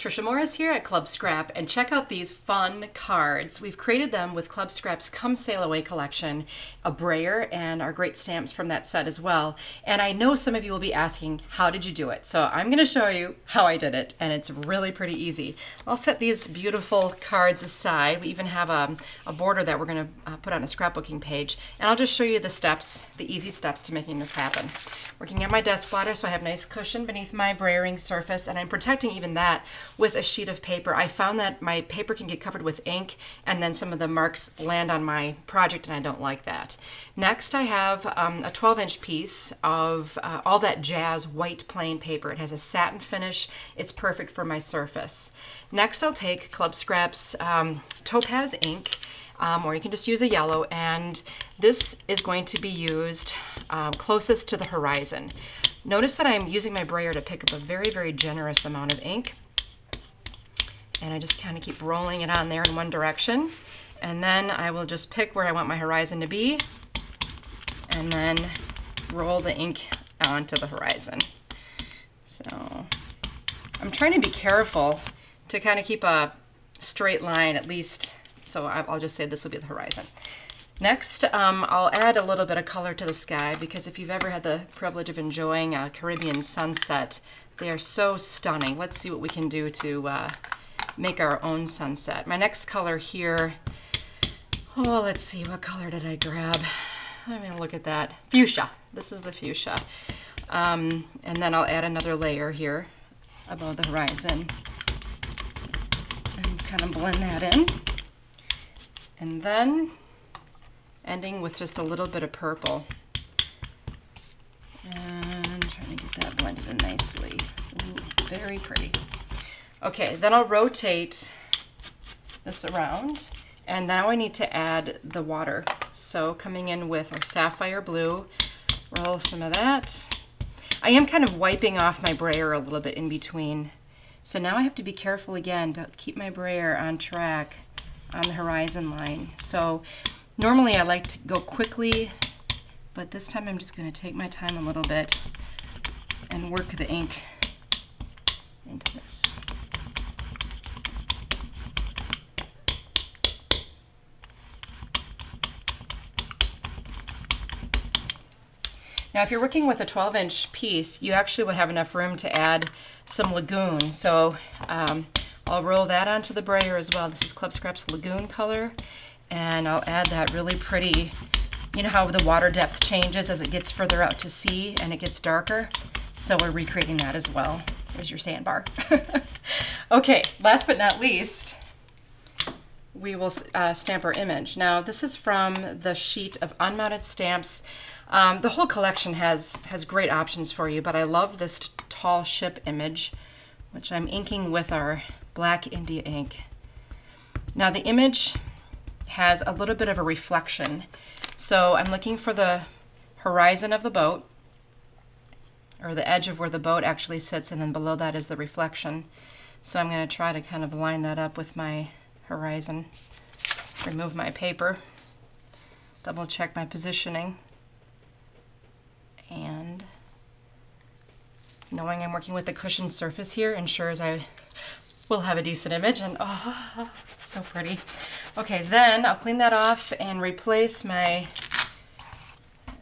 Tricia Morris here at Club Scrap, and check out these fun cards. We've created them with Club Scrap's Come Sail Away collection, a Brayer, and our great stamps from that set as well. And I know some of you will be asking, how did you do it? So I'm going to show you how I did it, and it's really pretty easy. I'll set these beautiful cards aside. We even have a border that we're going to put on a scrapbooking page, and I'll just show you the steps, the easy steps to making this happen. Working at my desk blotter, so I have nice cushion beneath my brayering surface, and I'm protecting even that with a sheet of paper. I found that my paper can get covered with ink and then some of the marks land on my project, and I don't like that. Next, I have a 12-inch piece of all that jazz white plain paper. It has a satin finish. It's perfect for my surface. Next, I'll take Club Scrap's topaz ink, or you can just use a yellow, and this is going to be used closest to the horizon. Notice that I'm using my brayer to pick up a very, very generous amount of ink, and I just kind of keep rolling it on there in one direction, and then I will just pick where I want my horizon to be and then roll the ink onto the horizon. So I'm trying to be careful to kind of keep a straight line, at least, so I'll just say this will be the horizon. Next, I'll add a little bit of color to the sky, because if you've ever had the privilege of enjoying a Caribbean sunset, they are so stunning. Let's see what we can do to make our own sunset. My next color here, oh, let's see, what color did I grab? I mean, look at that. Fuchsia. This is the fuchsia. And then I'll add another layer here above the horizon and kind of blend that in. And then ending with just a little bit of purple. And trying to get that blended in nicely. Ooh, very pretty. Okay, then I'll rotate this around, and now I need to add the water. So coming in with our sapphire blue, roll some of that. I am kind of wiping off my brayer a little bit in between. So now I have to be careful again to keep my brayer on track on the horizon line. So normally I like to go quickly, but this time I'm just going to take my time a little bit and work the ink into this. Now, if you're working with a 12-inch piece, you actually would have enough room to add some Lagoon. So I'll roll that onto the brayer as well. This is Club Scrap's Lagoon color, and I'll add that really pretty, you know how the water depth changes as it gets further out to sea and it gets darker? So we're recreating that as well. There's your sandbar. Okay, last but not least, we will stamp our image. Now, this is from the sheet of unmounted stamps. The whole collection has great options for you, but I love this tall ship image, which I'm inking with our black India ink. Now, the image has a little bit of a reflection, so I'm looking for the horizon of the boat, or the edge of where the boat actually sits, and then below that is the reflection. So I'm going to try to kind of line that up with my horizon. Remove my paper, double check my positioning, and knowing I'm working with a cushioned surface here ensures I will have a decent image, and oh, it's so pretty. Okay, then I'll clean that off and replace my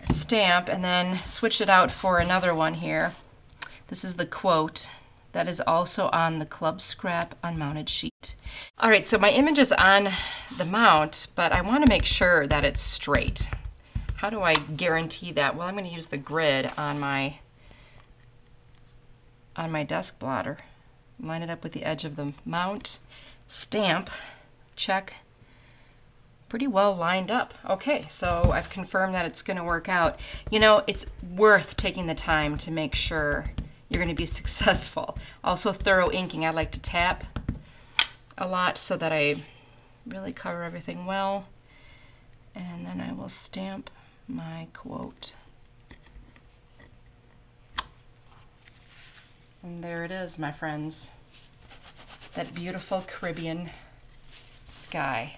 stamp, and then switch it out for another one here. This is the quote that is also on the Club Scrap unmounted sheet. All right, so my image is on the mount, but I want to make sure that it's straight. How do I guarantee that? Well, I'm going to use the grid on my desk blotter. Line it up with the edge of the mount. Stamp. Check. Pretty well lined up. Okay, so I've confirmed that it's going to work out. You know, it's worth taking the time to make sure you're going to be successful. Also, thorough inking. I like to tap a lot so that I really cover everything well. And then I will stamp my quote. And there it is, my friends. That beautiful Caribbean sky.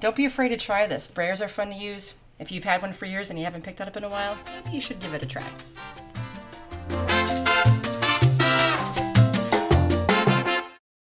Don't be afraid to try this. Brayers are fun to use. If you've had one for years and you haven't picked it up in a while, maybe you should give it a try.